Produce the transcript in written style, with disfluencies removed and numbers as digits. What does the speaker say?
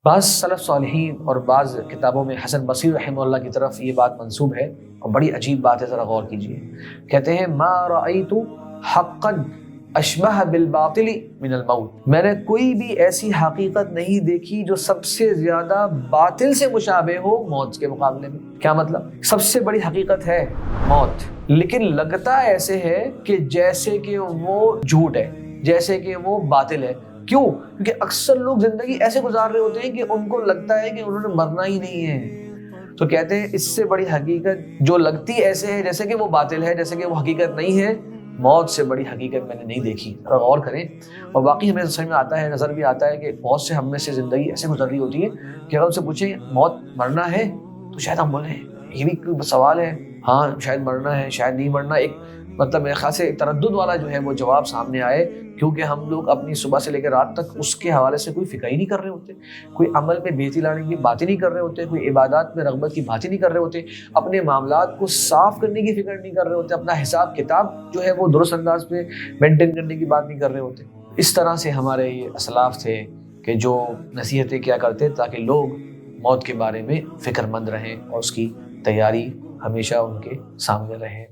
بعض سلف صالحین اور بعض کتابوں میں حسن بصری رحمہ اللہ کی طرف یہ بات منسوب ہے، اور بڑی عجیب بات ہے، ذرا غور کیجیے۔ کہتے ہیں ما رأیت حقا اشبہ بالباطل من الموت، میں نے کوئی بھی ایسی حقیقت نہیں دیکھی جو سب سے زیادہ باطل سے مشابہ ہو موت کے مقابلے میں۔ کیا مطلب؟ سب سے بڑی حقیقت ہے موت، لیکن لگتا ایسے ہے کہ جیسے کہ وہ جھوٹ ہے، جیسے کہ وہ باطل ہے۔ کیوں؟ کیونکہ اکثر لوگ زندگی ایسے گزار رہے ہوتے ہیں کہ ان کو لگتا ہے کہ انہوں نے مرنا ہی نہیں ہے۔ تو کہتے ہیں اس سے بڑی حقیقت جو لگتی ایسے ہے جیسے کہ وہ باطل ہے، جیسے کہ وہ حقیقت نہیں ہے، موت سے بڑی حقیقت میں نے نہیں دیکھی۔ غور کریں، اور واقعی ہمیں سمجھ میں آتا ہے، نظر بھی آتا ہے کہ بہت سے ہم میں سے زندگی ایسے گزر رہی ہوتی ہے کہ اگر ان سے پوچھیں موت مرنا ہے تو شاید ہم بولیں یہ بھی کوئی سوال ہے، ہاں شاید مرنا ہے شاید نہیں مرنا، ایک مطلب میرے خیال سے تردد والا جو ہے وہ جواب سامنے آئے، کیونکہ ہم لوگ اپنی صبح سے لے کے رات تک اس کے حوالے سے کوئی فکر ہی نہیں کر رہے ہوتے، کوئی عمل میں بہتری لانے کی باتیں نہیں کر رہے ہوتے، کوئی عبادات میں رغبت کی باتیں نہیں کر رہے ہوتے، اپنے معاملات کو صاف کرنے کی فکر نہیں کر رہے ہوتے، اپنا حساب کتاب جو ہے وہ درست انداز میں مینٹین کرنے کی بات نہیں کر رہے ہوتے۔ اس طرح سے ہمارے یہ اسلاف تھے کہ جو نصیحتیں کیا کرتے تاکہ لوگ موت کے بارے میں فکر مند رہیں اور اس کی تیاری ہمیشہ ان کے سامنے رہے۔